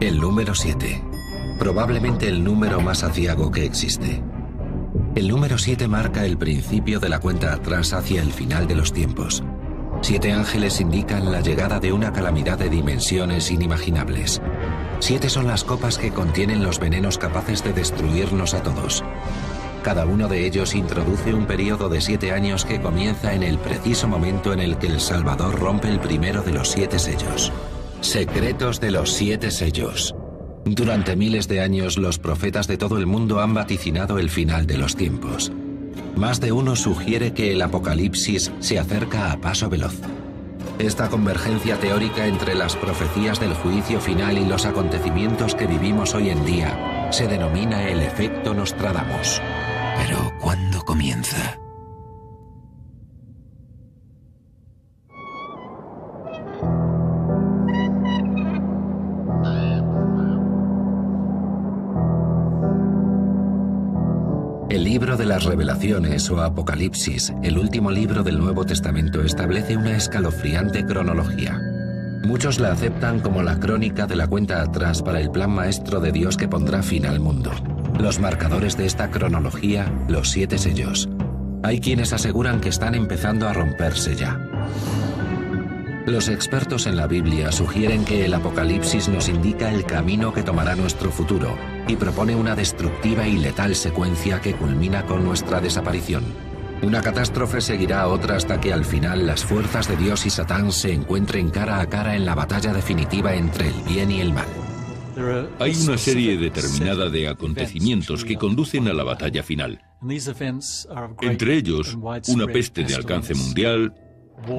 El número 7. Probablemente el número más aciago que existe. El número 7 marca el principio de la cuenta atrás hacia el final de los tiempos. 7 ángeles indican la llegada de una calamidad de dimensiones inimaginables. 7 son las copas que contienen los venenos capaces de destruirnos a todos. Cada uno de ellos introduce un periodo de 7 años que comienza en el preciso momento en el que el Salvador rompe el primero de los 7 sellos. Secretos de los 7 sellos. Durante miles de años, los profetas de todo el mundo han vaticinado el final de los tiempos. Más de uno sugiere que el apocalipsis se acerca a paso veloz. Esta convergencia teórica entre las profecías del juicio final y los acontecimientos que vivimos hoy en día se denomina el efecto Nostradamus. Pero, ¿cuándo comienza? El libro de las Revelaciones o Apocalipsis, el último libro del Nuevo Testamento, establece una escalofriante cronología. Muchos la aceptan como la crónica de la cuenta atrás para el plan maestro de Dios que pondrá fin al mundo. Los marcadores de esta cronología, los 7 sellos. Hay quienes aseguran que están empezando a romperse ya. Los expertos en la Biblia sugieren que el Apocalipsis nos indica el camino que tomará nuestro futuro y propone una destructiva y letal secuencia que culmina con nuestra desaparición. Una catástrofe seguirá a otra hasta que al final las fuerzas de Dios y Satán se encuentren cara a cara en la batalla definitiva entre el bien y el mal. Hay una serie determinada de acontecimientos que conducen a la batalla final. Entre ellos, una peste de alcance mundial,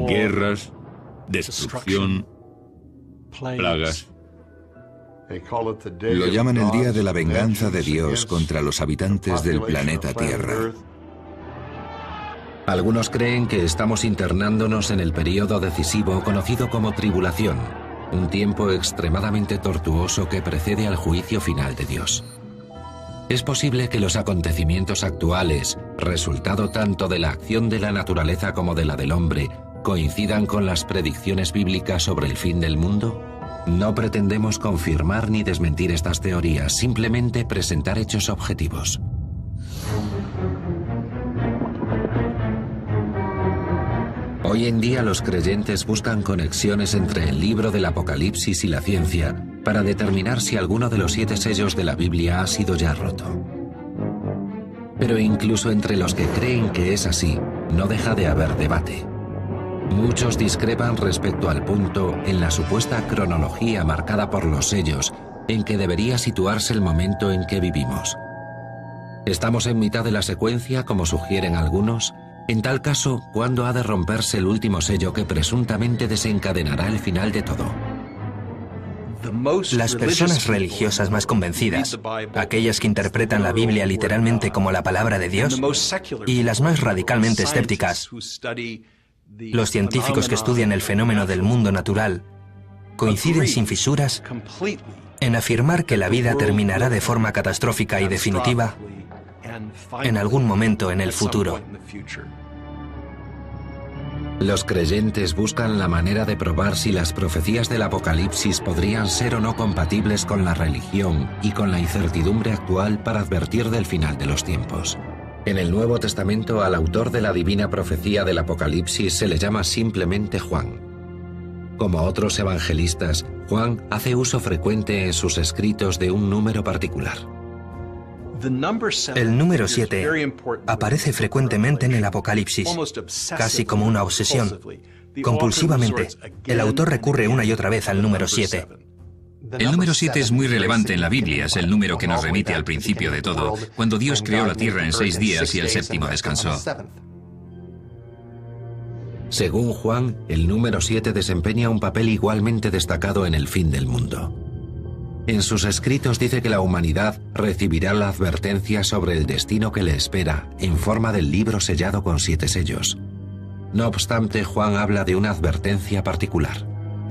guerras, destrucción, plagas. Lo llaman el día de la venganza de Dios contra los habitantes del planeta Tierra. Algunos creen que estamos internándonos en el periodo decisivo conocido como tribulación, un tiempo extremadamente tortuoso que precede al juicio final de Dios. Es posible que los acontecimientos actuales, resultado tanto de la acción de la naturaleza como de la del hombre, coincidan con las predicciones bíblicas sobre el fin del mundo. No pretendemos confirmar ni desmentir estas teorías, simplemente presentar hechos objetivos. Hoy en día los creyentes buscan conexiones entre el libro del Apocalipsis y la ciencia para determinar si alguno de los 7 sellos de la Biblia ha sido ya roto. Pero incluso entre los que creen que es así, no deja de haber debate. Muchos discrepan respecto al punto en la supuesta cronología marcada por los sellos en que debería situarse el momento en que vivimos. ¿Estamos en mitad de la secuencia, como sugieren algunos? En tal caso, ¿cuándo ha de romperse el último sello que presuntamente desencadenará el final de todo? Las personas religiosas más convencidas, aquellas que interpretan la Biblia literalmente como la palabra de Dios, y las más radicalmente escépticas, los científicos que estudian el fenómeno del mundo natural, coinciden sin fisuras en afirmar que la vida terminará de forma catastrófica y definitiva en algún momento en el futuro. Los creyentes buscan la manera de probar si las profecías del Apocalipsis podrían ser o no compatibles con la religión y con la incertidumbre actual para advertir del final de los tiempos. En el Nuevo Testamento, al autor de la divina profecía del Apocalipsis se le llama simplemente Juan. Como otros evangelistas, Juan hace uso frecuente en sus escritos de un número particular. El número 7 aparece frecuentemente en el Apocalipsis, casi como una obsesión. Compulsivamente, el autor recurre una y otra vez al número 7. El número 7 es muy relevante en la Biblia, es el número que nos remite al principio de todo, cuando Dios creó la tierra en 6 días y el séptimo descansó. Según Juan, el número 7 desempeña un papel igualmente destacado en el fin del mundo. En sus escritos dice que la humanidad recibirá la advertencia sobre el destino que le espera en forma del libro sellado con 7 sellos. No obstante, Juan habla de una advertencia particular.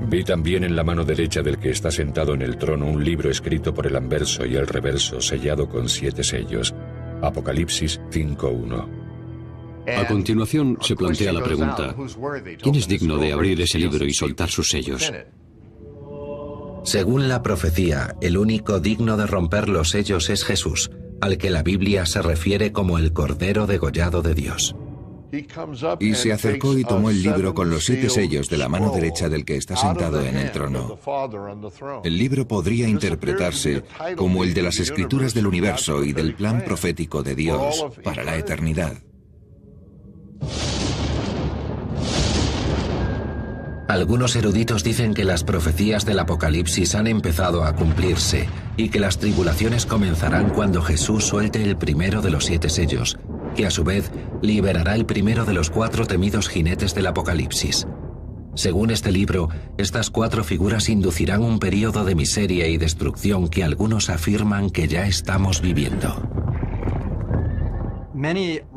Vi también en la mano derecha del que está sentado en el trono un libro escrito por el anverso y el reverso sellado con 7 sellos. Apocalipsis 5:1. A continuación se plantea la pregunta: ¿quién es digno de abrir ese libro y soltar sus sellos? Según la profecía, el único digno de romper los sellos es Jesús, al que la Biblia se refiere como el Cordero degollado de Dios. Y se acercó y tomó el libro con los 7 sellos de la mano derecha del que está sentado en el trono. El libro podría interpretarse como el de las escrituras del universo y del plan profético de Dios para la eternidad. Algunos eruditos dicen que las profecías del Apocalipsis han empezado a cumplirse y que las tribulaciones comenzarán cuando Jesús suelte el primero de los 7 sellos, que a su vez liberará el primero de los 4 temidos jinetes del Apocalipsis. Según este libro, estas 4 figuras inducirán un período de miseria y destrucción que algunos afirman que ya estamos viviendo.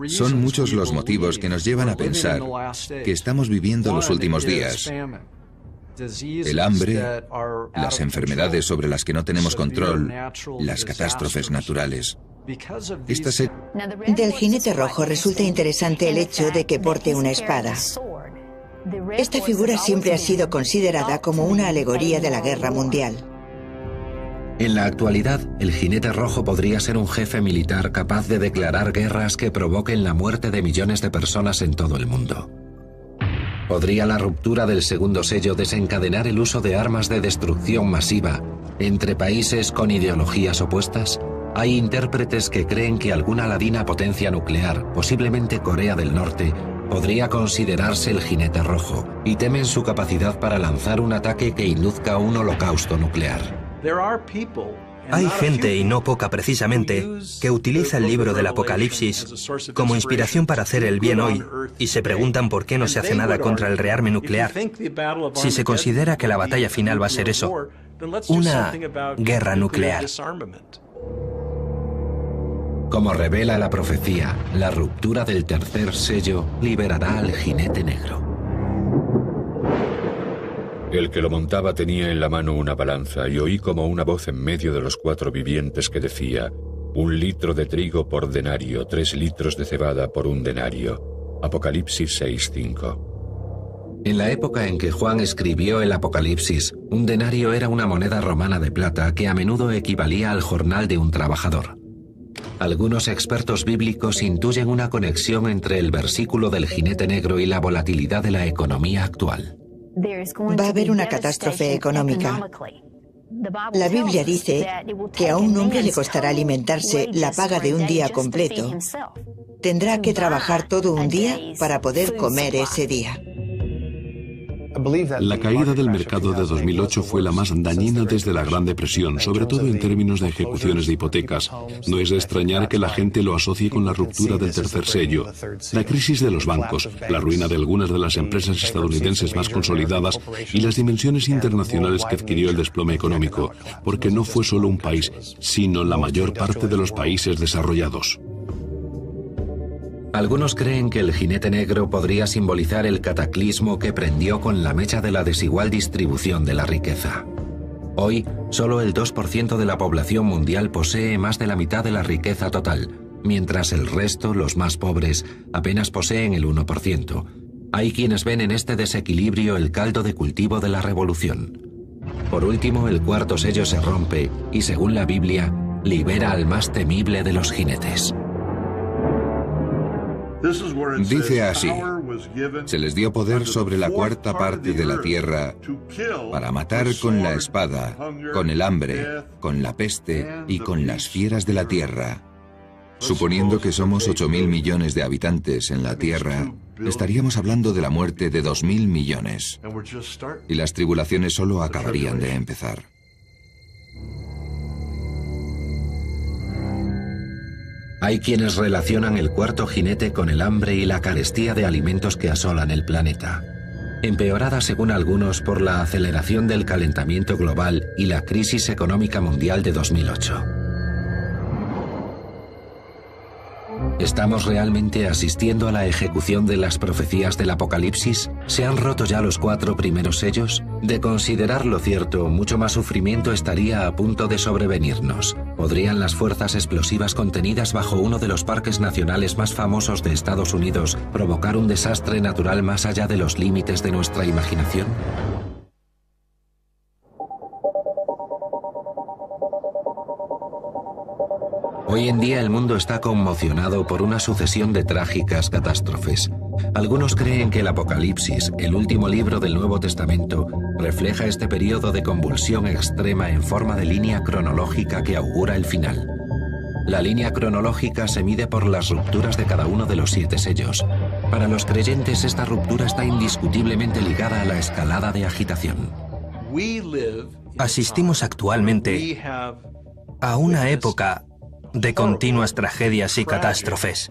Son muchos los motivos que nos llevan a pensar que estamos viviendo los últimos días. El hambre, las enfermedades sobre las que no tenemos control, las catástrofes naturales. Del jinete rojo resulta interesante el hecho de que porte una espada. Esta figura siempre ha sido considerada como una alegoría de la guerra mundial. En la actualidad, el jinete rojo podría ser un jefe militar capaz de declarar guerras que provoquen la muerte de millones de personas en todo el mundo. ¿Podría la ruptura del segundo sello desencadenar el uso de armas de destrucción masiva entre países con ideologías opuestas? Hay intérpretes que creen que alguna ladina potencia nuclear, posiblemente Corea del Norte, podría considerarse el jinete rojo, y temen su capacidad para lanzar un ataque que induzca un holocausto nuclear. Hay gente, y no poca precisamente, que utiliza el libro del Apocalipsis como inspiración para hacer el bien hoy y se preguntan por qué no se hace nada contra el rearme nuclear. Si se considera que la batalla final va a ser eso, una guerra nuclear. Como revela la profecía, la ruptura del tercer sello liberará al jinete negro. El que lo montaba tenía en la mano una balanza y oí como una voz en medio de los 4 vivientes que decía: 1 litro de trigo por denario, 3 litros de cebada por 1 denario. Apocalipsis 6:5. En la época en que Juan escribió el Apocalipsis, un denario era una moneda romana de plata que a menudo equivalía al jornal de un trabajador. Algunos expertos bíblicos intuyen una conexión entre el versículo del jinete negro y la volatilidad de la economía actual. Va a haber una catástrofe económica. La Biblia dice que a un hombre le costará alimentarse la paga de un día completo. Tendrá que trabajar todo un día para poder comer ese día. La caída del mercado de 2008 fue la más dañina desde la Gran Depresión, sobre todo en términos de ejecuciones de hipotecas. No es de extrañar que la gente lo asocie con la ruptura del tercer sello, la crisis de los bancos, la ruina de algunas de las empresas estadounidenses más consolidadas y las dimensiones internacionales que adquirió el desplome económico, porque no fue solo un país, sino la mayor parte de los países desarrollados. Algunos creen que el jinete negro podría simbolizar el cataclismo que prendió con la mecha de la desigual distribución de la riqueza. Hoy, solo el 2% de la población mundial posee más de la mitad de la riqueza total, mientras el resto, los más pobres, apenas poseen el 1%. Hay quienes ven en este desequilibrio el caldo de cultivo de la revolución. Por último, el cuarto sello se rompe y, según la Biblia, libera al más temible de los jinetes. Dice así: se les dio poder sobre la 4ª parte de la tierra para matar con la espada, con el hambre, con la peste y con las fieras de la tierra. Suponiendo que somos 8.000 millones de habitantes en la tierra, estaríamos hablando de la muerte de 2.000 millones. Y las tribulaciones solo acabarían de empezar. Hay quienes relacionan el cuarto jinete con el hambre y la carestía de alimentos que asolan el planeta, empeorada según algunos por la aceleración del calentamiento global y la crisis económica mundial de 2008. ¿Estamos realmente asistiendo a la ejecución de las profecías del Apocalipsis? ¿Se han roto ya los 4 primeros sellos? De considerarlo cierto, mucho más sufrimiento estaría a punto de sobrevenirnos. ¿Podrían las fuerzas explosivas contenidas bajo uno de los parques nacionales más famosos de Estados Unidos provocar un desastre natural más allá de los límites de nuestra imaginación? Hoy en día el mundo está conmocionado por una sucesión de trágicas catástrofes. Algunos creen que el Apocalipsis, el último libro del Nuevo Testamento, refleja este periodo de convulsión extrema en forma de línea cronológica que augura el final. La línea cronológica se mide por las rupturas de cada uno de los 7 sellos. Para los creyentes, esta ruptura está indiscutiblemente ligada a la escalada de agitación. Asistimos actualmente a una época de continuas tragedias y catástrofes,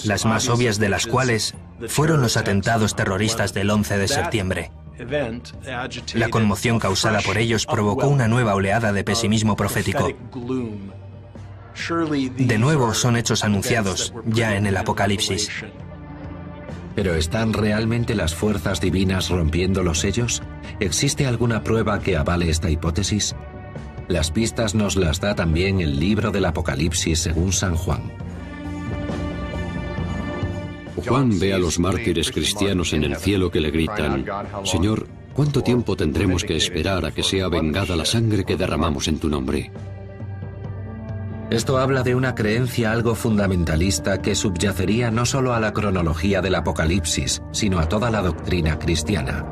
las más obvias de las cuales fueron los atentados terroristas del 11 de septiembre. La conmoción causada por ellos provocó una nueva oleada de pesimismo profético. De nuevo son hechos anunciados ya en el Apocalipsis. ¿Pero están realmente las fuerzas divinas rompiendo los sellos? ¿Existe alguna prueba que avale esta hipótesis? Las pistas nos las da también el libro del Apocalipsis según San Juan. Juan ve a los mártires cristianos en el cielo que le gritan: Señor, ¿cuánto tiempo tendremos que esperar a que sea vengada la sangre que derramamos en tu nombre? Esto habla de una creencia algo fundamentalista que subyacería no solo a la cronología del Apocalipsis, sino a toda la doctrina cristiana,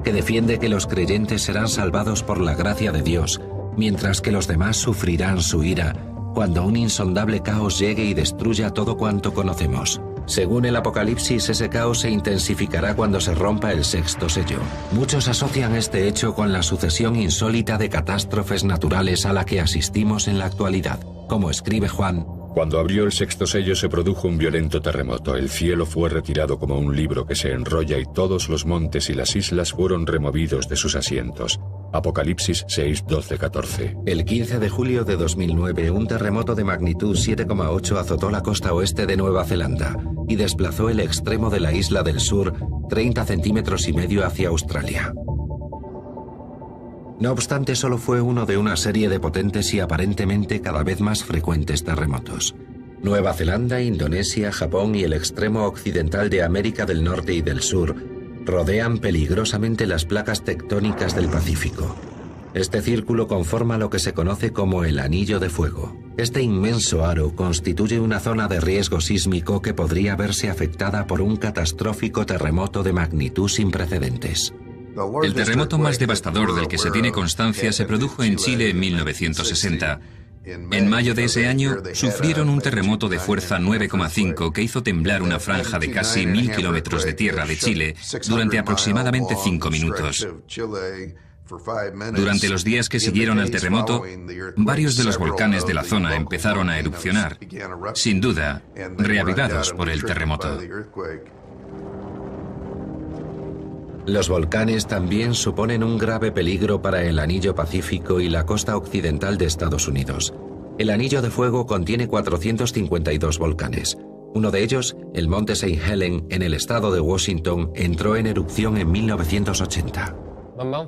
que defiende que los creyentes serán salvados por la gracia de Dios, mientras que los demás sufrirán su ira cuando un insondable caos llegue y destruya todo cuanto conocemos. Según el Apocalipsis, ese caos se intensificará cuando se rompa el 6º sello. Muchos asocian este hecho con la sucesión insólita de catástrofes naturales a la que asistimos en la actualidad. Como escribe Juan: Cuando abrió el 6º sello se produjo un violento terremoto. El cielo fue retirado como un libro que se enrolla y todos los montes y las islas fueron removidos de sus asientos. Apocalipsis 6, 12, 14. El 15 de julio de 2009, un terremoto de magnitud 7,8 azotó la costa oeste de Nueva Zelanda y desplazó el extremo de la isla del sur 30,5 centímetros hacia Australia. No obstante, solo fue uno de una serie de potentes y aparentemente cada vez más frecuentes terremotos. Nueva Zelanda, Indonesia, Japón y el extremo occidental de América del Norte y del Sur rodean peligrosamente las placas tectónicas del Pacífico. Este círculo conforma lo que se conoce como el Anillo de Fuego. Este inmenso aro constituye una zona de riesgo sísmico que podría verse afectada por un catastrófico terremoto de magnitud sin precedentes. El terremoto más devastador del que se tiene constancia se produjo en Chile en 1960. En mayo de ese año sufrieron un terremoto de fuerza 9,5 que hizo temblar una franja de casi 1000 kilómetros de tierra de Chile durante aproximadamente 5 minutos. Durante los días que siguieron al terremoto, varios de los volcanes de la zona empezaron a erupcionar, sin duda, reavivados por el terremoto. Los volcanes también suponen un grave peligro para el Anillo Pacífico y la costa occidental de Estados Unidos. El Anillo de Fuego contiene 452 volcanes. Uno de ellos, el Monte St. Helen, en el estado de Washington, entró en erupción en 1980.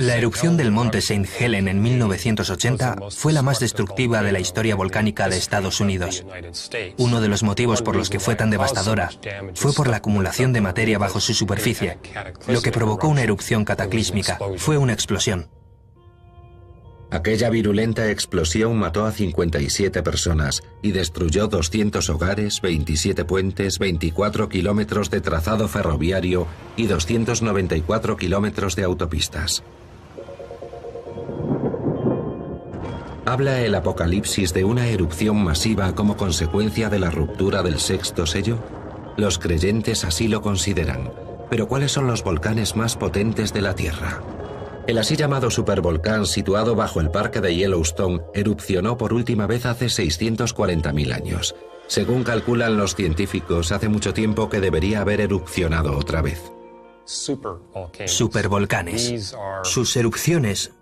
La erupción del Monte St. Helen en 1980 fue la más destructiva de la historia volcánica de Estados Unidos. Uno de los motivos por los que fue tan devastadora fue por la acumulación de materia bajo su superficie. Lo que provocó una erupción cataclísmica fue una explosión. Aquella virulenta explosión mató a 57 personas y destruyó 200 hogares, 27 puentes, 24 kilómetros de trazado ferroviario y 294 kilómetros de autopistas. ¿Habla el Apocalipsis de una erupción masiva como consecuencia de la ruptura del 6º sello? Los creyentes así lo consideran. Pero ¿cuáles son los volcanes más potentes de la Tierra? El así llamado supervolcán, situado bajo el parque de Yellowstone, erupcionó por última vez hace 640.000 años. Según calculan los científicos, hace mucho tiempo que debería haber erupcionado otra vez. Supervolcanes. Sus erupciones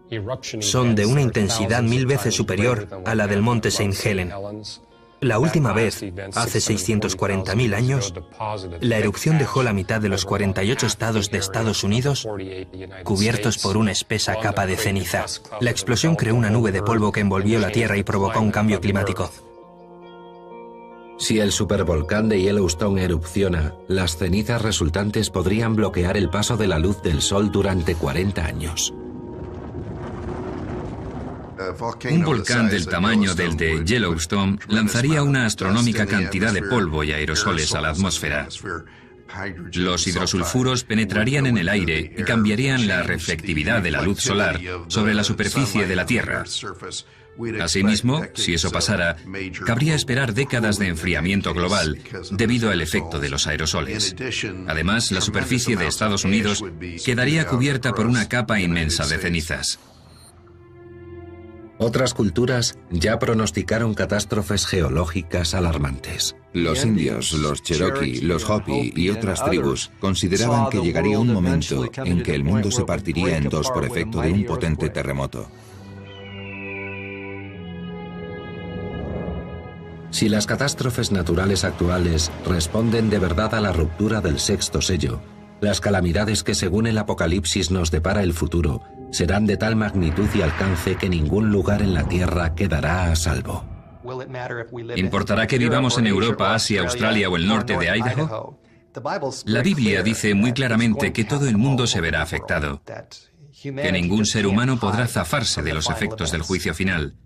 son de una intensidad 1000 veces superior a la del Monte St. Helen. La última vez, hace 640.000 años, la erupción dejó la mitad de los 48 estados de Estados Unidos cubiertos por una espesa capa de ceniza. La explosión creó una nube de polvo que envolvió la Tierra y provocó un cambio climático. Si el supervolcán de Yellowstone erupciona, las cenizas resultantes podrían bloquear el paso de la luz del Sol durante 40 años. Un volcán del tamaño del de Yellowstone lanzaría una astronómica cantidad de polvo y aerosoles a la atmósfera. Los hidrosulfuros penetrarían en el aire y cambiarían la reflectividad de la luz solar sobre la superficie de la Tierra. Asimismo, si eso pasara, cabría esperar décadas de enfriamiento global debido al efecto de los aerosoles. Además, la superficie de Estados Unidos quedaría cubierta por una capa inmensa de cenizas. Otras culturas ya pronosticaron catástrofes geológicas alarmantes. Los indios, los cherokee, los hopi y otras tribus consideraban que llegaría un momento en que el mundo se partiría en dos por efecto de un potente terremoto. Si las catástrofes naturales actuales responden de verdad a la ruptura del sexto sello, las calamidades que según el Apocalipsis nos depara el futuro serán de tal magnitud y alcance que ningún lugar en la Tierra quedará a salvo. ¿Importará que vivamos en Europa, Asia, Australia o el norte de Idaho? La Biblia dice muy claramente que todo el mundo se verá afectado, que ningún ser humano podrá zafarse de los efectos del juicio final.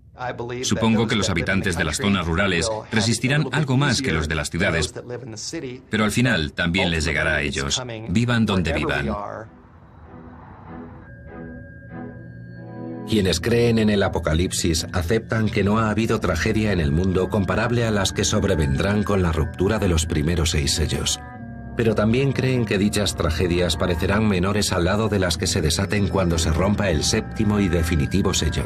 Supongo que los habitantes de las zonas rurales resistirán algo más que los de las ciudades, pero al final también les llegará a ellos, vivan donde vivan. Quienes creen en el Apocalipsis aceptan que no ha habido tragedia en el mundo comparable a las que sobrevendrán con la ruptura de los primeros 6 sellos. Pero también creen que dichas tragedias parecerán menores al lado de las que se desaten cuando se rompa el séptimo y definitivo sello.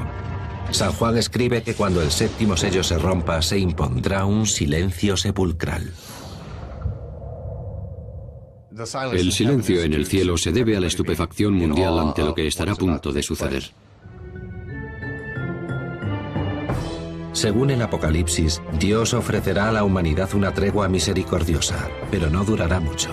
San Juan escribe que cuando el séptimo sello se rompa se impondrá un silencio sepulcral. El silencio en el cielo se debe a la estupefacción mundial ante lo que estará a punto de suceder. Según el Apocalipsis, Dios ofrecerá a la humanidad una tregua misericordiosa, pero no durará mucho.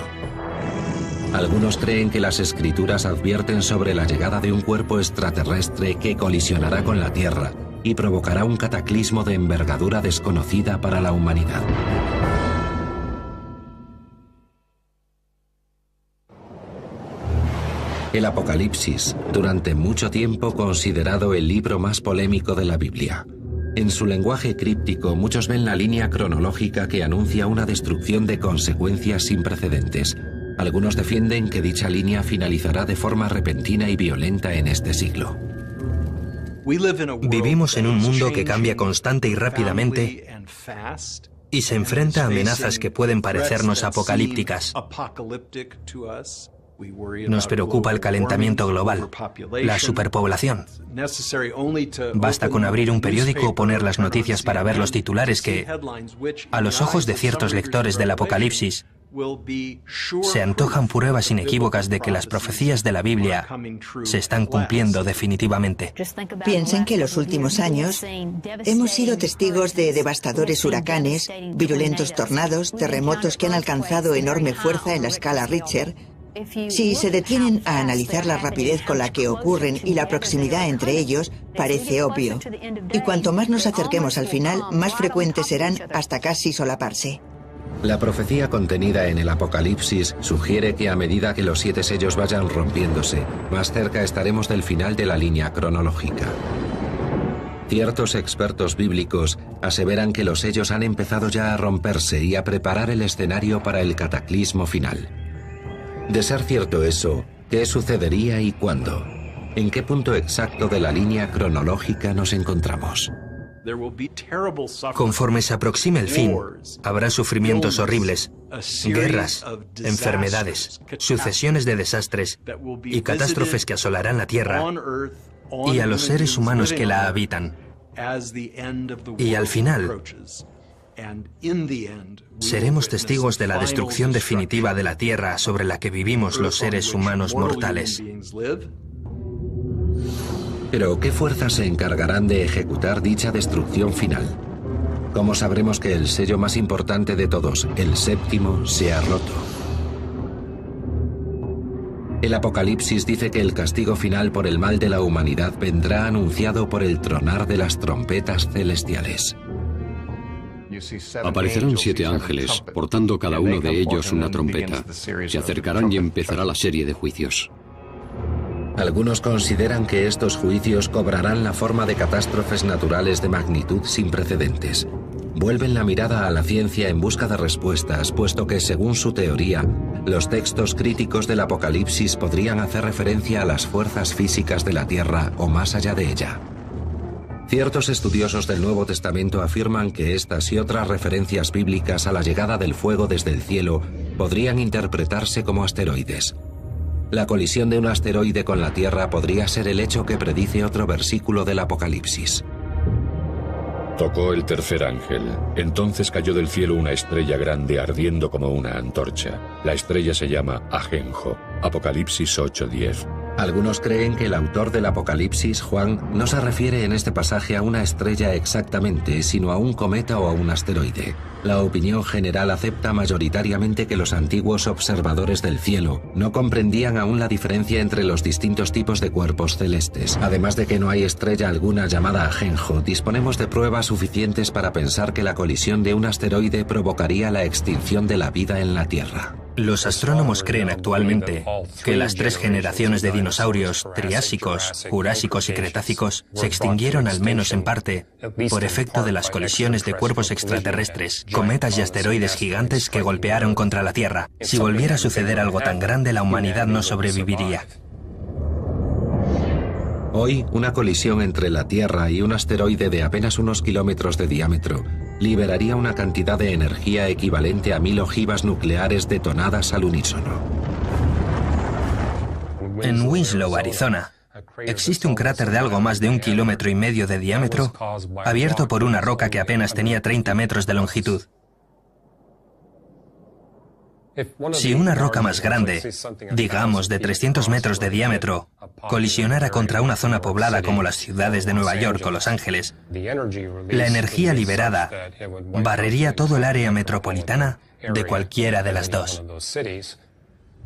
Algunos creen que las Escrituras advierten sobre la llegada de un cuerpo extraterrestre que colisionará con la Tierra y provocará un cataclismo de envergadura desconocida para la humanidad. El Apocalipsis, durante mucho tiempo considerado el libro más polémico de la Biblia. En su lenguaje críptico, muchos ven la línea cronológica que anuncia una destrucción de consecuencias sin precedentes. Algunos defienden que dicha línea finalizará de forma repentina y violenta en este siglo. Vivimos en un mundo que cambia constante y rápidamente y se enfrenta a amenazas que pueden parecernos apocalípticas. Nos preocupa el calentamiento global, la superpoblación. Basta con abrir un periódico o poner las noticias para ver los titulares que, a los ojos de ciertos lectores del Apocalipsis, se antojan pruebas inequívocas de que las profecías de la Biblia se están cumpliendo definitivamente. Piensen que en los últimos años hemos sido testigos de devastadores huracanes, virulentos tornados, terremotos que han alcanzado enorme fuerza en la escala Richter. Si se detienen a analizar la rapidez con la que ocurren y la proximidad entre ellos, parece obvio. Y cuanto más nos acerquemos al final, más frecuentes serán hasta casi solaparse. La profecía contenida en el Apocalipsis sugiere que a medida que los 7 sellos vayan rompiéndose, más cerca estaremos del final de la línea cronológica. Ciertos expertos bíblicos aseveran que los sellos han empezado ya a romperse y a preparar el escenario para el cataclismo final. De ser cierto eso, ¿qué sucedería y cuándo? ¿En qué punto exacto de la línea cronológica nos encontramos? Conforme se aproxime el fin, habrá sufrimientos horribles, guerras, enfermedades, sucesiones de desastres y catástrofes que asolarán la Tierra y a los seres humanos que la habitan. Y al final, seremos testigos de la destrucción definitiva de la Tierra sobre la que vivimos los seres humanos mortales. Pero, ¿qué fuerzas se encargarán de ejecutar dicha destrucción final? ¿Cómo sabremos que el sello más importante de todos, el séptimo, se ha roto? El Apocalipsis dice que el castigo final por el mal de la humanidad vendrá anunciado por el tronar de las trompetas celestiales. Aparecerán 7 ángeles, portando cada uno de ellos una trompeta. Se acercarán y empezará la serie de juicios. Algunos consideran que estos juicios cobrarán la forma de catástrofes naturales de magnitud sin precedentes. Vuelven la mirada a la ciencia en busca de respuestas, puesto que, según su teoría, los textos críticos del Apocalipsis podrían hacer referencia a las fuerzas físicas de la Tierra o más allá de ella. Ciertos estudiosos del Nuevo Testamento afirman que estas y otras referencias bíblicas a la llegada del fuego desde el cielo podrían interpretarse como asteroides. La colisión de un asteroide con la Tierra podría ser el hecho que predice otro versículo del Apocalipsis. Tocó el tercer ángel. Entonces cayó del cielo una estrella grande ardiendo como una antorcha. La estrella se llama Ajenjo. Apocalipsis 8:10. Algunos creen que el autor del Apocalipsis, Juan, no se refiere en este pasaje a una estrella exactamente, sino a un cometa o a un asteroide. La opinión general acepta mayoritariamente que los antiguos observadores del cielo no comprendían aún la diferencia entre los distintos tipos de cuerpos celestes. Además de que no hay estrella alguna llamada Ajenjo, disponemos de pruebas suficientes para pensar que la colisión de un asteroide provocaría la extinción de la vida en la Tierra. Los astrónomos creen actualmente que las 3 generaciones de dinosaurios, triásicos, jurásicos y cretácicos, se extinguieron al menos en parte por efecto de las colisiones de cuerpos extraterrestres, cometas y asteroides gigantes que golpearon contra la Tierra. Si volviera a suceder algo tan grande, la humanidad no sobreviviría. Hoy, una colisión entre la Tierra y un asteroide de apenas unos kilómetros de diámetro liberaría una cantidad de energía equivalente a 1000 ojivas nucleares detonadas al unísono. En Winslow, Arizona, existe un cráter de algo más de 1,5 kilómetros de diámetro, abierto por una roca que apenas tenía 30 metros de longitud. Si una roca más grande, digamos de 300 metros de diámetro, colisionara contra una zona poblada como las ciudades de Nueva York o Los Ángeles, la energía liberada barrería todo el área metropolitana de cualquiera de las dos.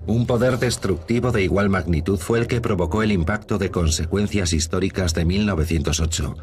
Un poder destructivo de igual magnitud fue el que provocó el impacto de consecuencias históricas de 1908.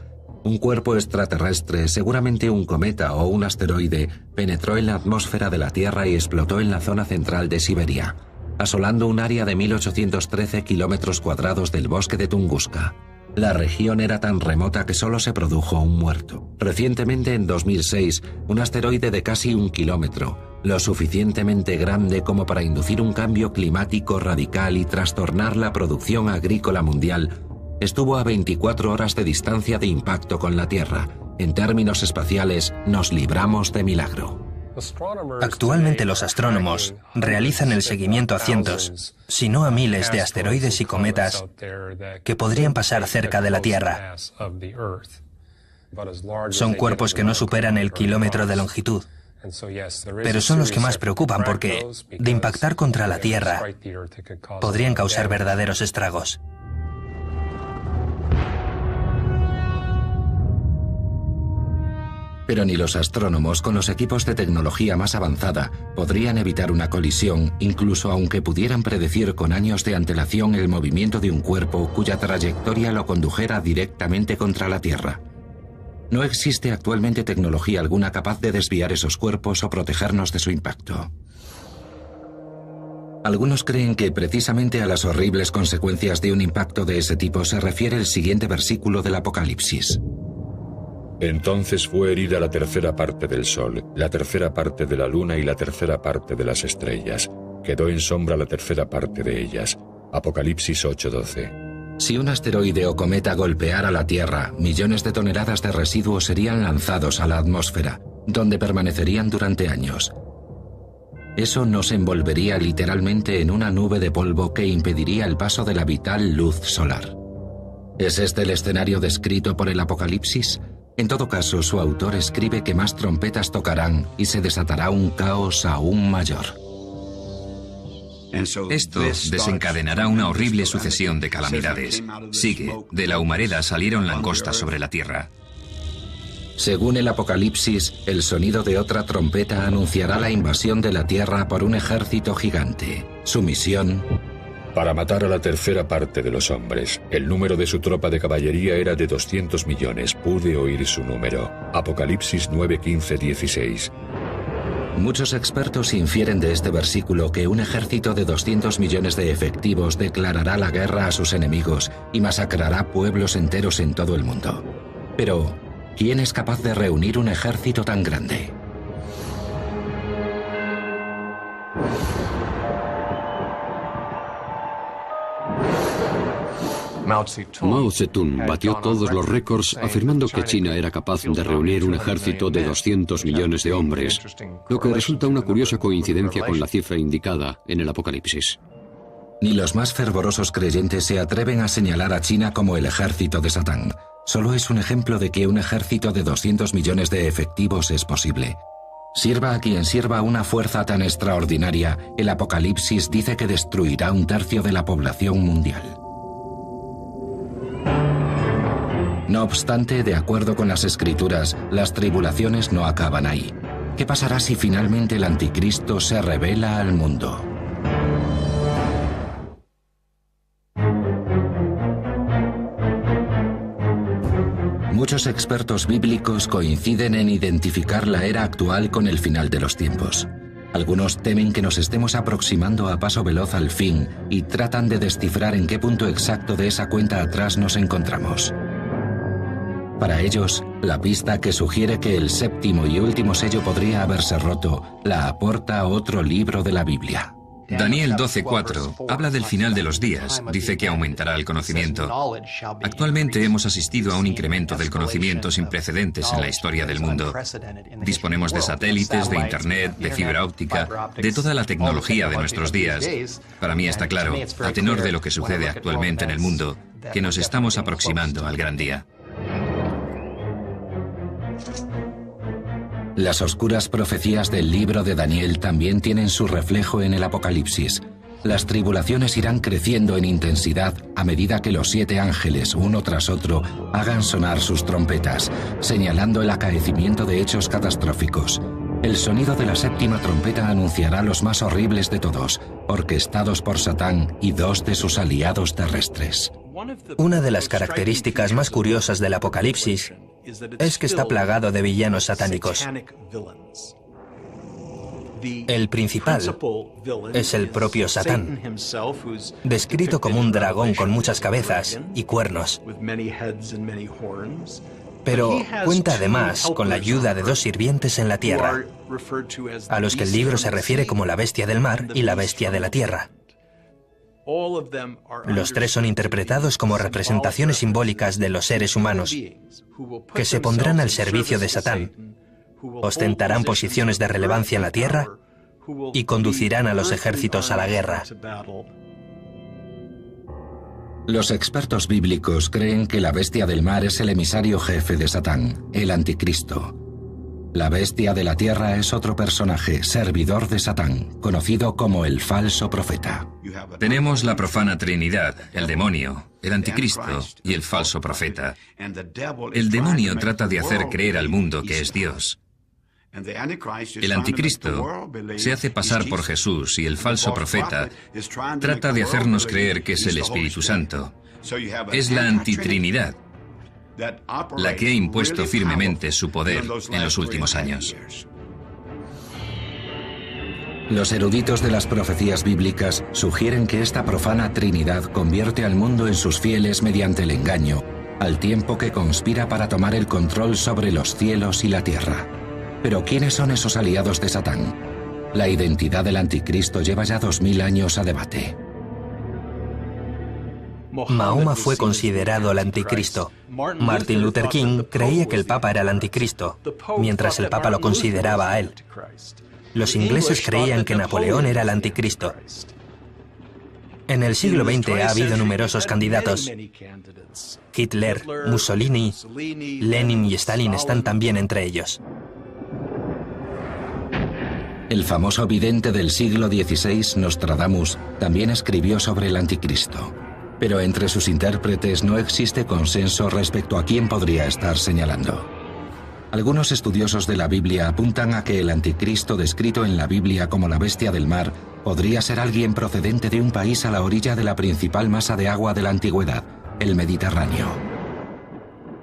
Un cuerpo extraterrestre, seguramente un cometa o un asteroide, penetró en la atmósfera de la Tierra y explotó en la zona central de Siberia, asolando un área de 1813 kilómetros cuadrados del bosque de Tunguska. La región era tan remota que solo se produjo un muerto. Recientemente, en 2006, un asteroide de casi 1 kilómetro, lo suficientemente grande como para inducir un cambio climático radical y trastornar la producción agrícola mundial, estuvo a 24 horas de distancia de impacto con la Tierra. En términos espaciales, nos libramos de milagro. Actualmente los astrónomos realizan el seguimiento a cientos, si no a miles de asteroides y cometas que podrían pasar cerca de la Tierra. Son cuerpos que no superan el kilómetro de longitud, pero son los que más preocupan porque, de impactar contra la Tierra, podrían causar verdaderos estragos. Pero ni los astrónomos, con los equipos de tecnología más avanzada, podrían evitar una colisión, incluso aunque pudieran predecir con años de antelación el movimiento de un cuerpo cuya trayectoria lo condujera directamente contra la Tierra. No existe actualmente tecnología alguna capaz de desviar esos cuerpos o protegernos de su impacto. Algunos creen que precisamente a las horribles consecuencias de un impacto de ese tipo se refiere el siguiente versículo del Apocalipsis. Entonces fue herida la tercera parte del sol, la tercera parte de la luna y la tercera parte de las estrellas. Quedó en sombra la tercera parte de ellas. Apocalipsis 8:12. Si un asteroide o cometa golpeara la Tierra, millones de toneladas de residuos serían lanzados a la atmósfera, donde permanecerían durante años. Eso nos envolvería literalmente en una nube de polvo que impediría el paso de la vital luz solar. ¿Es este el escenario descrito por el Apocalipsis? En todo caso, su autor escribe que más trompetas tocarán y se desatará un caos aún mayor. Esto desencadenará una horrible sucesión de calamidades. Sigue, de la humareda salieron langostas sobre la tierra. Según el Apocalipsis, el sonido de otra trompeta anunciará la invasión de la tierra por un ejército gigante. Su misión: para matar a la tercera parte de los hombres. El número de su tropa de caballería era de 200 millones. Pude oír su número. Apocalipsis 9:15-16. Muchos expertos infieren de este versículo que un ejército de 200 millones de efectivos declarará la guerra a sus enemigos y masacrará pueblos enteros en todo el mundo. Pero, ¿quién es capaz de reunir un ejército tan grande? Mao Zedong batió todos los récords afirmando que China era capaz de reunir un ejército de 200 millones de hombres, lo que resulta una curiosa coincidencia con la cifra indicada en el Apocalipsis. Ni los más fervorosos creyentes se atreven a señalar a China como el ejército de Satán. Solo es un ejemplo de que un ejército de 200 millones de efectivos es posible. Sirva a quien sirva una fuerza tan extraordinaria, el Apocalipsis dice que destruirá 1/3 de la población mundial. No obstante, de acuerdo con las Escrituras, las tribulaciones no acaban ahí. ¿Qué pasará si finalmente el anticristo se revela al mundo? Muchos expertos bíblicos coinciden en identificar la era actual con el final de los tiempos. Algunos temen que nos estemos aproximando a paso veloz al fin y tratan de descifrar en qué punto exacto de esa cuenta atrás nos encontramos. Para ellos, la pista que sugiere que el séptimo y último sello podría haberse roto la aporta otro libro de la Biblia. Daniel 12:4 habla del final de los días, dice que aumentará el conocimiento. Actualmente hemos asistido a un incremento del conocimiento sin precedentes en la historia del mundo. Disponemos de satélites, de internet, de fibra óptica, de toda la tecnología de nuestros días. Para mí está claro, a tenor de lo que sucede actualmente en el mundo, que nos estamos aproximando al gran día. Las oscuras profecías del libro de Daniel también tienen su reflejo en el Apocalipsis. Las tribulaciones irán creciendo en intensidad a medida que los 7 ángeles, uno tras otro, hagan sonar sus trompetas, señalando el acaecimiento de hechos catastróficos. El sonido de la 7ª trompeta anunciará los más horribles de todos, orquestados por Satán y 2 de sus aliados terrestres. Una de las características más curiosas del Apocalipsis es que está plagado de villanos satánicos. El principal es el propio Satán, descrito como un dragón con muchas cabezas y cuernos. Pero cuenta además con la ayuda de 2 sirvientes en la tierra, a los que el libro se refiere como la bestia del mar y la bestia de la tierra. Los 3 son interpretados como representaciones simbólicas de los seres humanos, que se pondrán al servicio de Satán, ostentarán posiciones de relevancia en la tierra y conducirán a los ejércitos a la guerra. Los expertos bíblicos creen que la bestia del mar es el emisario jefe de Satán, el anticristo. La bestia de la tierra es otro personaje, servidor de Satán, conocido como el falso profeta. Tenemos la profana trinidad, el demonio, el anticristo y el falso profeta. El demonio trata de hacer creer al mundo que es Dios. El anticristo se hace pasar por Jesús y el falso profeta trata de hacernos creer que es el Espíritu Santo. Es la antitrinidad la que ha impuesto firmemente su poder en los últimos años. Los eruditos de las profecías bíblicas sugieren que esta profana trinidad convierte al mundo en sus fieles mediante el engaño, al tiempo que conspira para tomar el control sobre los cielos y la tierra. Pero ¿quiénes son esos aliados de Satán? La identidad del anticristo lleva ya 2000 años a debate. Mahoma fue considerado el anticristo. Martin Luther King creía que el Papa era el anticristo, mientras el Papa lo consideraba a él. Los ingleses creían que Napoleón era el anticristo. En el siglo XX ha habido numerosos candidatos. Hitler, Mussolini, Lenin y Stalin están también entre ellos. El famoso vidente del siglo XVI, Nostradamus, también escribió sobre el anticristo. Pero entre sus intérpretes no existe consenso respecto a quién podría estar señalando. Algunos estudiosos de la Biblia apuntan a que el anticristo descrito en la Biblia como la bestia del mar podría ser alguien procedente de un país a la orilla de la principal masa de agua de la antigüedad, el Mediterráneo.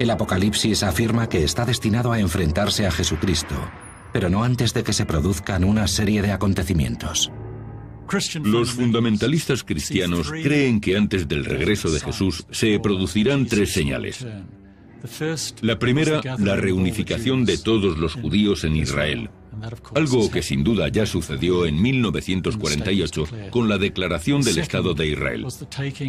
El Apocalipsis afirma que está destinado a enfrentarse a Jesucristo. pero no antes de que se produzcan una serie de acontecimientos. Los fundamentalistas cristianos creen que antes del regreso de Jesús se producirán 3 señales. La primera, la reunificación de todos los judíos en Israel, algo que sin duda ya sucedió en 1948 con la declaración del Estado de Israel.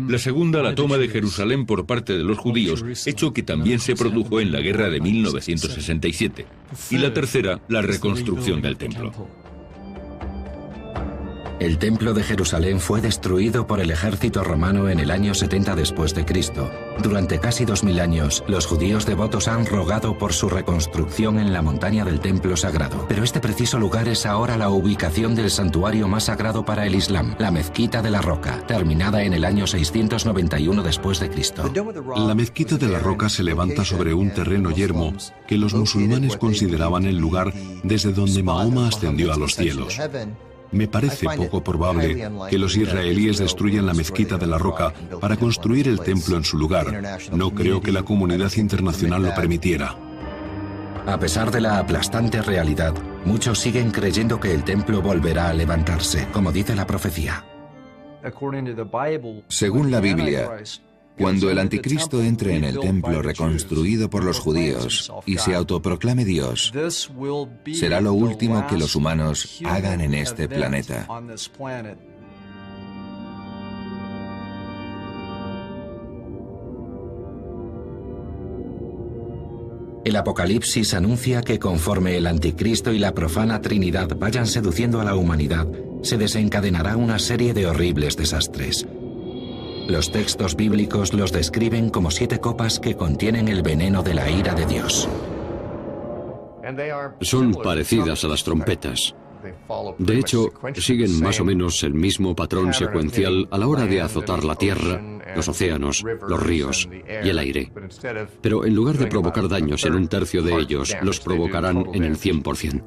La segunda, la toma de Jerusalén por parte de los judíos, hecho que también se produjo en la guerra de 1967. Y la tercera, la reconstrucción del templo. El templo de Jerusalén fue destruido por el ejército romano en el año 70 después de Cristo. Durante casi 2000 años, los judíos devotos han rogado por su reconstrucción en la montaña del templo sagrado. Pero este preciso lugar es ahora la ubicación del santuario más sagrado para el Islam, la Mezquita de la Roca, terminada en el año 691 después de Cristo. La Mezquita de la Roca se levanta sobre un terreno yermo que los musulmanes consideraban el lugar desde donde Mahoma ascendió a los cielos. Me parece poco probable que los israelíes destruyan la Mezquita de la Roca para construir el templo en su lugar. No creo que la comunidad internacional lo permitiera. A pesar de la aplastante realidad, muchos siguen creyendo que el templo volverá a levantarse, como dice la profecía. Según la Biblia, cuando el anticristo entre en el templo reconstruido por los judíos y se autoproclame Dios, será lo último que los humanos hagan en este planeta. El Apocalipsis anuncia que conforme el anticristo y la profana Trinidad vayan seduciendo a la humanidad, se desencadenará una serie de horribles desastres. Los textos bíblicos los describen como 7 copas que contienen el veneno de la ira de Dios. Son parecidas a las trompetas. De hecho, siguen más o menos el mismo patrón secuencial a la hora de azotar la tierra, los océanos, los ríos y el aire. Pero en lugar de provocar daños en 1/3 de ellos, los provocarán en el 100%.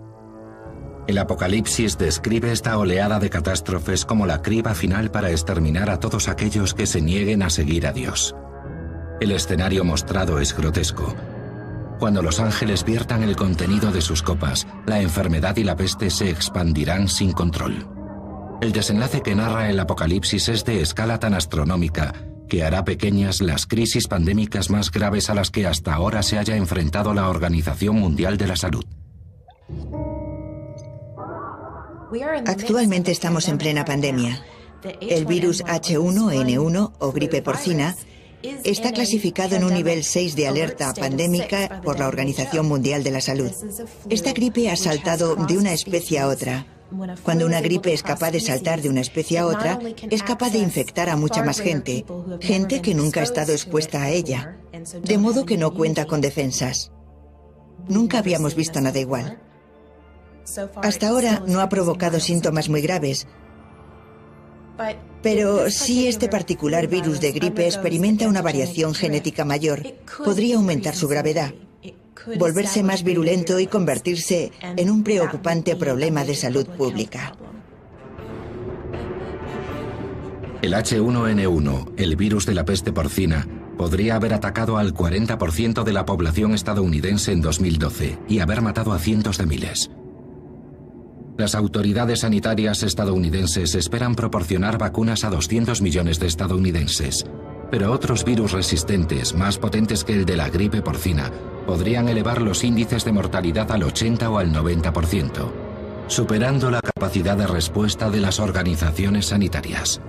El Apocalipsis describe esta oleada de catástrofes como la criba final para exterminar a todos aquellos que se nieguen a seguir a Dios. El escenario mostrado es grotesco. Cuando los ángeles viertan el contenido de sus copas, la enfermedad y la peste se expandirán sin control. El desenlace que narra el Apocalipsis es de escala tan astronómica que hará pequeñas las crisis pandémicas más graves a las que hasta ahora se haya enfrentado la Organización Mundial de la Salud. Actualmente estamos en plena pandemia. El virus H1N1 o gripe porcina está clasificado en un nivel 6 de alerta pandémica por la Organización Mundial de la Salud. Esta gripe ha saltado de una especie a otra. Cuando una gripe es capaz de saltar de una especie a otra, es capaz de infectar a mucha más gente, gente que nunca ha estado expuesta a ella, de modo que no cuenta con defensas. Nunca habíamos visto nada igual. Hasta ahora no ha provocado síntomas muy graves, pero si este particular virus de gripe experimenta una variación genética mayor, podría aumentar su gravedad, volverse más virulento y convertirse en un preocupante problema de salud pública. El H1N1, el virus de la peste porcina, podría haber atacado al 40% de la población estadounidense en 2012 y haber matado a cientos de miles. Las autoridades sanitarias estadounidenses esperan proporcionar vacunas a 200 millones de estadounidenses, pero otros virus resistentes, más potentes que el de la gripe porcina, podrían elevar los índices de mortalidad al 80 o al 90%, superando la capacidad de respuesta de las organizaciones sanitarias.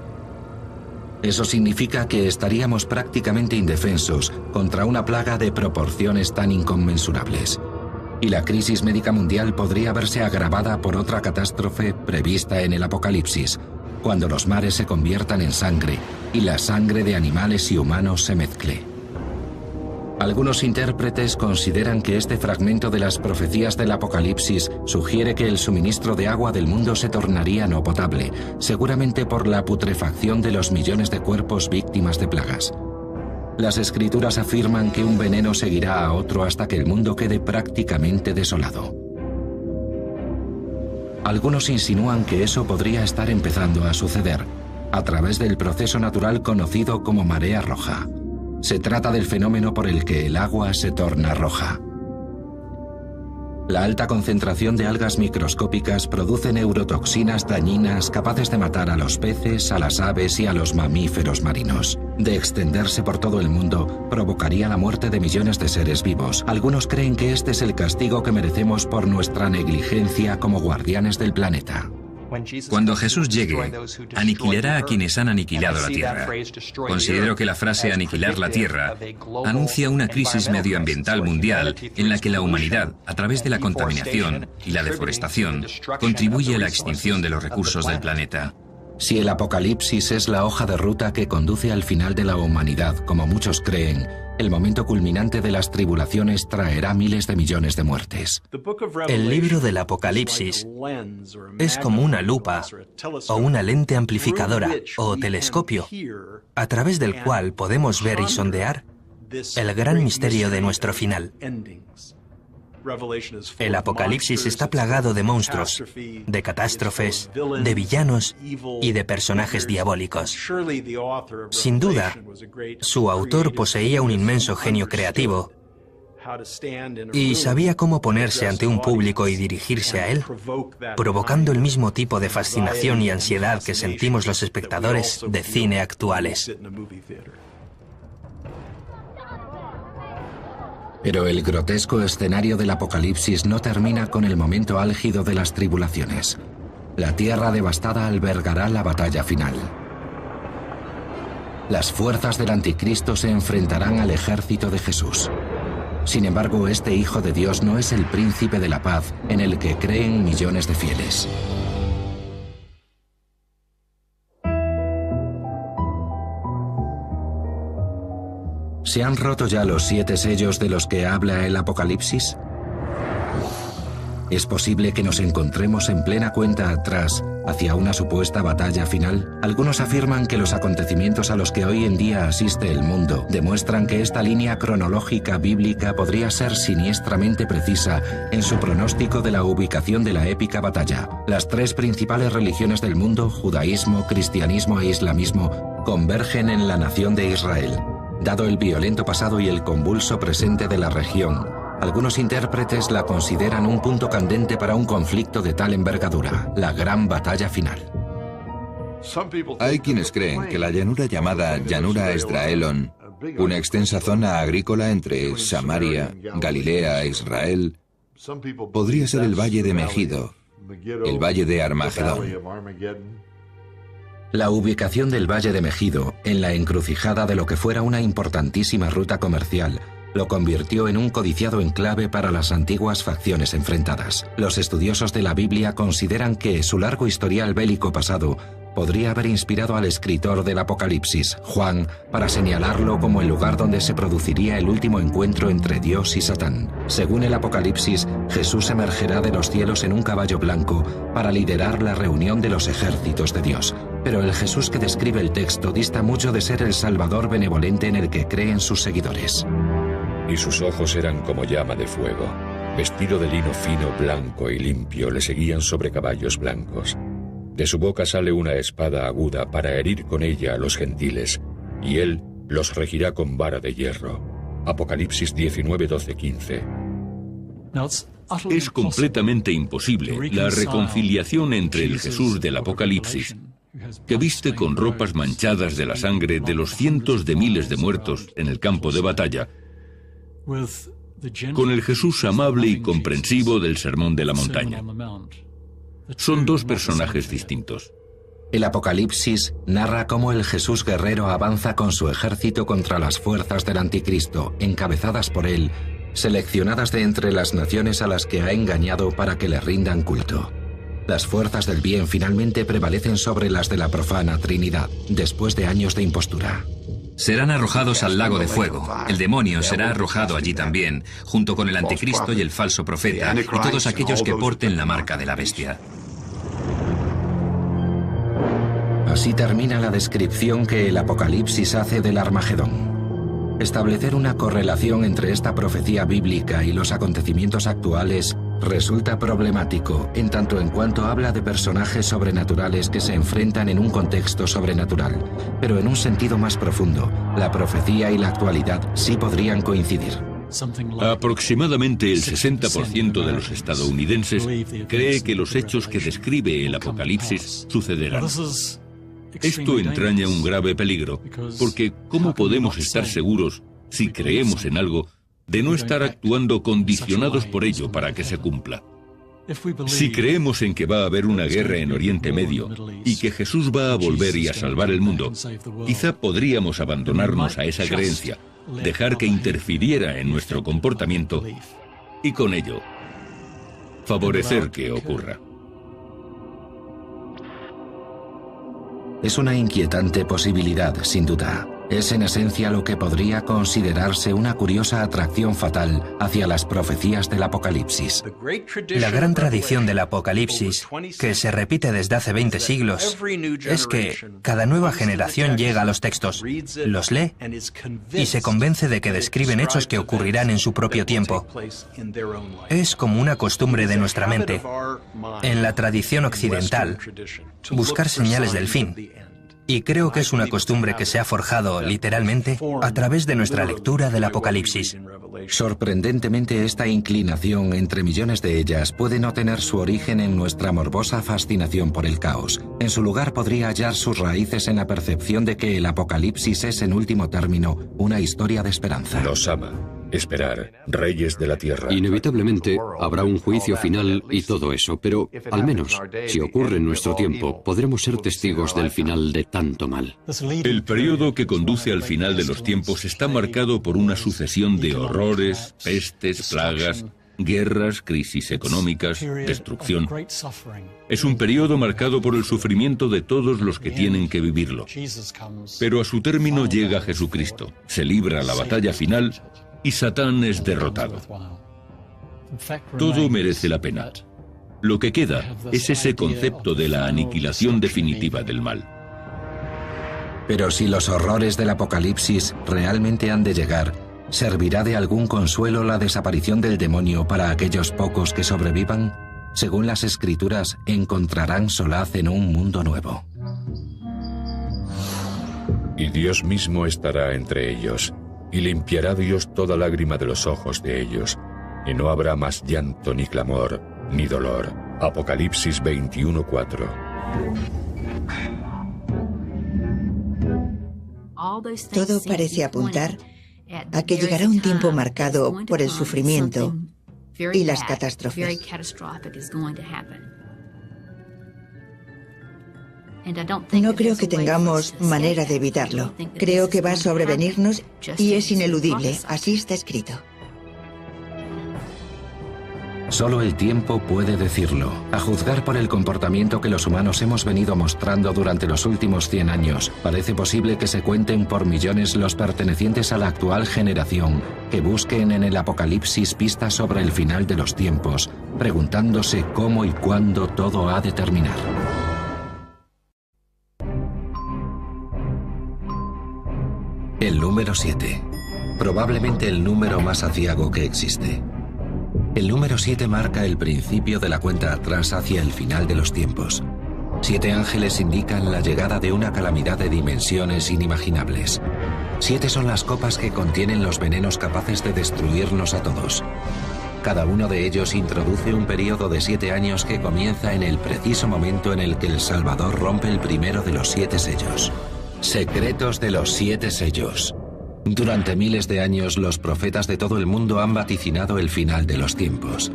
Eso significa que estaríamos prácticamente indefensos contra una plaga de proporciones tan inconmensurables. Y la crisis médica mundial podría verse agravada por otra catástrofe prevista en el Apocalipsis, cuando los mares se conviertan en sangre y la sangre de animales y humanos se mezcle. Algunos intérpretes consideran que este fragmento de las profecías del Apocalipsis sugiere que el suministro de agua del mundo se tornaría no potable, seguramente por la putrefacción de los millones de cuerpos víctimas de plagas. Las escrituras afirman que un veneno seguirá a otro hasta que el mundo quede prácticamente desolado. Algunos insinúan que eso podría estar empezando a suceder, a través del proceso natural conocido como marea roja. Se trata del fenómeno por el que el agua se torna roja. La alta concentración de algas microscópicas produce neurotoxinas dañinas capaces de matar a los peces, a las aves y a los mamíferos marinos. De extenderse por todo el mundo, provocaría la muerte de millones de seres vivos. Algunos creen que este es el castigo que merecemos por nuestra negligencia como guardianes del planeta. Cuando Jesús llegue, aniquilará a quienes han aniquilado la tierra. Considero que la frase aniquilar la tierra anuncia una crisis medioambiental mundial en la que la humanidad, a través de la contaminación y la deforestación, contribuye a la extinción de los recursos del planeta. Si el Apocalipsis es la hoja de ruta que conduce al final de la humanidad, como muchos creen, el momento culminante de las tribulaciones traerá miles de millones de muertes. El libro del Apocalipsis es como una lupa o una lente amplificadora o telescopio, a través del cual podemos ver y sondear el gran misterio de nuestro final. El Apocalipsis está plagado de monstruos, de catástrofes, de villanos y de personajes diabólicos. Sin duda, su autor poseía un inmenso genio creativo y sabía cómo ponerse ante un público y dirigirse a él, provocando el mismo tipo de fascinación y ansiedad que sentimos los espectadores de cine actuales. Pero el grotesco escenario del Apocalipsis no termina con el momento álgido de las tribulaciones. La tierra devastada albergará la batalla final. Las fuerzas del anticristo se enfrentarán al ejército de Jesús. Sin embargo, este Hijo de Dios no es el príncipe de la paz en el que creen millones de fieles. ¿Se han roto ya los 7 sellos de los que habla el Apocalipsis? ¿Es posible que nos encontremos en plena cuenta atrás hacia una supuesta batalla final? Algunos afirman que los acontecimientos a los que hoy en día asiste el mundo demuestran que esta línea cronológica bíblica podría ser siniestramente precisa en su pronóstico de la ubicación de la épica batalla. Las 3 principales religiones del mundo, judaísmo, cristianismo e islamismo, convergen en la nación de Israel. Dado el violento pasado y el convulso presente de la región, algunos intérpretes la consideran un punto candente para un conflicto de tal envergadura, la gran batalla final. Hay quienes creen que la llanura llamada Llanura Esdraelon, una extensa zona agrícola entre Samaria, Galilea e Israel, podría ser el valle de Megido, el valle de Armagedón. La ubicación del Valle de Megido, en la encrucijada de lo que fuera una importantísima ruta comercial, lo convirtió en un codiciado enclave para las antiguas facciones enfrentadas. Los estudiosos de la Biblia consideran que su largo historial bélico pasado podría haber inspirado al escritor del Apocalipsis, Juan, para señalarlo como el lugar donde se produciría el último encuentro entre Dios y Satán. Según el Apocalipsis, Jesús emergerá de los cielos en un caballo blanco para liderar la reunión de los ejércitos de Dios. Pero el Jesús que describe el texto dista mucho de ser el Salvador benevolente en el que creen sus seguidores. Y sus ojos eran como llama de fuego. Vestido de lino fino, blanco y limpio, le seguían sobre caballos blancos. De su boca sale una espada aguda para herir con ella a los gentiles, y él los regirá con vara de hierro. Apocalipsis 19, 12, 15. Es completamente imposible la reconciliación entre el Jesús del Apocalipsis, que viste con ropas manchadas de la sangre de los cientos de miles de muertos en el campo de batalla, con el Jesús amable y comprensivo del Sermón de la Montaña. Son 2 personajes distintos. El Apocalipsis narra cómo el Jesús guerrero avanza con su ejército contra las fuerzas del anticristo, encabezadas por él, seleccionadas de entre las naciones a las que ha engañado para que le rindan culto. Las fuerzas del bien finalmente prevalecen sobre las de la profana Trinidad, después de años de impostura. Serán arrojados al lago de fuego. El demonio será arrojado allí también, junto con el anticristo y el falso profeta, y todos aquellos que porten la marca de la bestia. Así termina la descripción que el Apocalipsis hace del Armagedón. Establecer una correlación entre esta profecía bíblica y los acontecimientos actuales resulta problemático, en tanto en cuanto habla de personajes sobrenaturales que se enfrentan en un contexto sobrenatural. Pero en un sentido más profundo, la profecía y la actualidad sí podrían coincidir. Aproximadamente el 60% de los estadounidenses cree que los hechos que describe el Apocalipsis sucederán. Esto entraña un grave peligro, porque ¿cómo podemos estar seguros, si creemos en algo, de no estar actuando condicionados por ello para que se cumpla? Si creemos en que va a haber una guerra en Oriente Medio y que Jesús va a volver y a salvar el mundo, quizá podríamos abandonarnos a esa creencia, dejar que interfiriera en nuestro comportamiento y con ello favorecer que ocurra. Es una inquietante posibilidad, sin duda. Es en esencia lo que podría considerarse una curiosa atracción fatal hacia las profecías del Apocalipsis. La gran tradición del Apocalipsis, que se repite desde hace 20 siglos, es que cada nueva generación llega a los textos, los lee y se convence de que describen hechos que ocurrirán en su propio tiempo. Es como una costumbre de nuestra mente, en la tradición occidental, buscar señales del fin. Y creo que es una costumbre que se ha forjado, literalmente, a través de nuestra lectura del Apocalipsis. Sorprendentemente, esta inclinación, entre millones de ellas, puede no tener su origen en nuestra morbosa fascinación por el caos. En su lugar podría hallar sus raíces en la percepción de que el Apocalipsis es, en último término, una historia de esperanza. Los ama. Esperar, reyes de la tierra. Inevitablemente habrá un juicio final y todo eso, pero al menos, si ocurre en nuestro tiempo, podremos ser testigos del final de tanto mal. El periodo que conduce al final de los tiempos está marcado por una sucesión de horrores, pestes, plagas, guerras, crisis económicas, destrucción. Es un periodo marcado por el sufrimiento de todos los que tienen que vivirlo. Pero a su término llega Jesucristo, se libra la batalla final y Satán es derrotado. Todo merece la pena. Lo que queda es ese concepto de la aniquilación definitiva del mal. Pero si los horrores del Apocalipsis realmente han de llegar, ¿servirá de algún consuelo la desaparición del demonio para aquellos pocos que sobrevivan? Según las Escrituras, encontrarán solaz en un mundo nuevo. Y Dios mismo estará entre ellos, y limpiará Dios toda lágrima de los ojos de ellos, y no habrá más llanto, ni clamor, ni dolor. Apocalipsis 21:4. Todo parece apuntar a que llegará un tiempo marcado por el sufrimiento y las catástrofes. No creo que tengamos manera de evitarlo. Creo que va a sobrevenirnos y es ineludible. Así está escrito. Solo el tiempo puede decirlo. A juzgar por el comportamiento que los humanos hemos venido mostrando durante los últimos 100 años, parece posible que se cuenten por millones los pertenecientes a la actual generación que busquen en el Apocalipsis pistas sobre el final de los tiempos, preguntándose cómo y cuándo todo ha de terminar. El número 7. Probablemente el número más aciago que existe. El número 7 marca el principio de la cuenta atrás hacia el final de los tiempos. 7 ángeles indican la llegada de una calamidad de dimensiones inimaginables. 7 son las copas que contienen los venenos capaces de destruirnos a todos. Cada uno de ellos introduce un periodo de 7 años que comienza en el preciso momento en el que el Salvador rompe el primero de los 7 sellos. Secretos de los 7 sellos. Durante miles de años, los profetas de todo el mundo han vaticinado el final de los tiempos.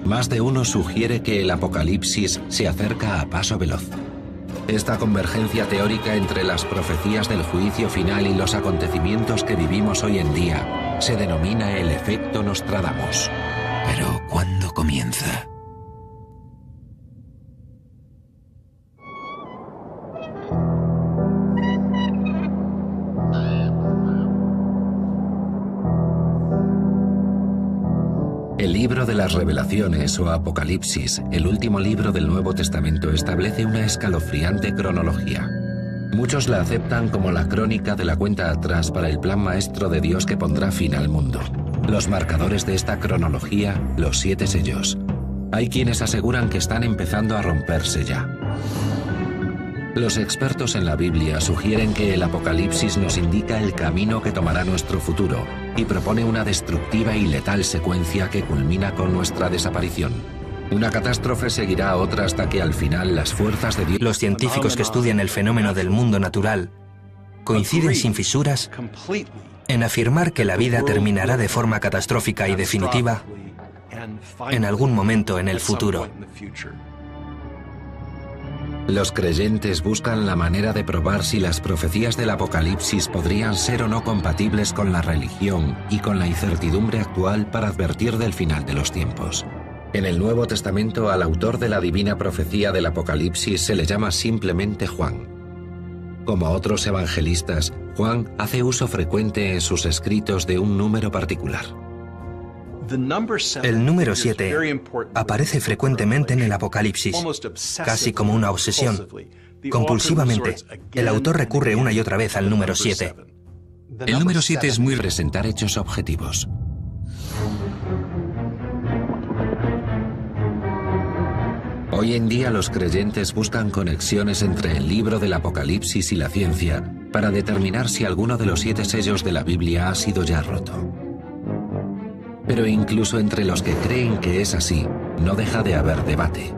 Más de uno sugiere que el Apocalipsis se acerca a paso veloz. Esta convergencia teórica entre las profecías del juicio final y los acontecimientos que vivimos hoy en día se denomina el efecto Nostradamus. Pero, ¿cuándo comienza? El libro de las Revelaciones o Apocalipsis, el último libro del Nuevo Testamento, establece una escalofriante cronología. Muchos la aceptan como la crónica de la cuenta atrás para el plan maestro de Dios que pondrá fin al mundo. Los marcadores de esta cronología, los 7 sellos. Hay quienes aseguran que están empezando a romperse ya. Los expertos en la Biblia sugieren que el Apocalipsis nos indica el camino que tomará nuestro futuro y propone una destructiva y letal secuencia que culmina con nuestra desaparición. Una catástrofe seguirá a otra hasta que al final las fuerzas de Dios... Los científicos que estudian el fenómeno del mundo natural coinciden sin fisuras en afirmar que la vida terminará de forma catastrófica y definitiva en algún momento en el futuro. Los creyentes buscan la manera de probar si las profecías del Apocalipsis podrían ser o no compatibles con la religión y con la incertidumbre actual para advertir del final de los tiempos. En el Nuevo Testamento, al autor de la divina profecía del Apocalipsis se le llama simplemente Juan. Como otros evangelistas, Juan hace uso frecuente en sus escritos de un número particular. El número 7 aparece frecuentemente en el Apocalipsis, casi como una obsesión. Compulsivamente, el autor recurre una y otra vez al número 7. El número 7 es muy... Presentar hechos objetivos. Hoy en día los creyentes buscan conexiones entre el libro del Apocalipsis y la ciencia para determinar si alguno de los 7 sellos de la Biblia ha sido ya roto. Pero incluso entre los que creen que es así, no deja de haber debate.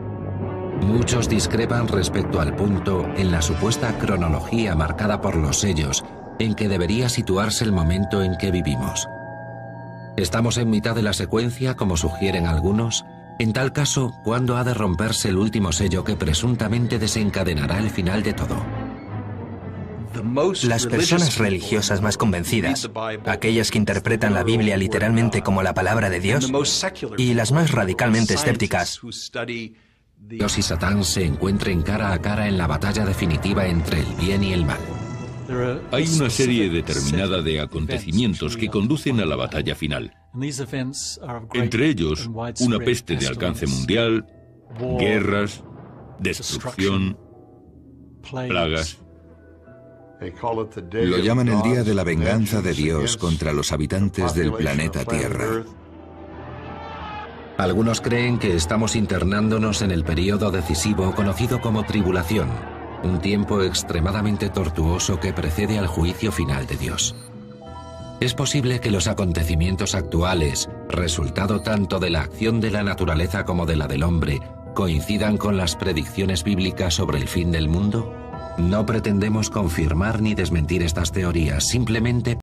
Muchos discrepan respecto al punto en la supuesta cronología marcada por los sellos en que debería situarse el momento en que vivimos. ¿Estamos en mitad de la secuencia, como sugieren algunos? En tal caso, ¿cuándo ha de romperse el último sello que presuntamente desencadenará el final de todo? Las personas religiosas más convencidas, aquellas que interpretan la Biblia literalmente como la palabra de Dios, y las más radicalmente escépticas, Dios y Satán se encuentren cara a cara en la batalla definitiva entre el bien y el mal. Hay una serie determinada de acontecimientos que conducen a la batalla final. Entre ellos, una peste de alcance mundial, guerras, destrucción, plagas. Lo llaman el día de la venganza de Dios contra los habitantes del planeta Tierra. Algunos creen que estamos internándonos en el período decisivo conocido como tribulación, un tiempo extremadamente tortuoso que precede al juicio final de Dios. Es posible que los acontecimientos actuales, resultado tanto de la acción de la naturaleza como de la del hombre, coincidan con las predicciones bíblicas sobre el fin del mundo. No pretendemos confirmar ni desmentir estas teorías, simplemente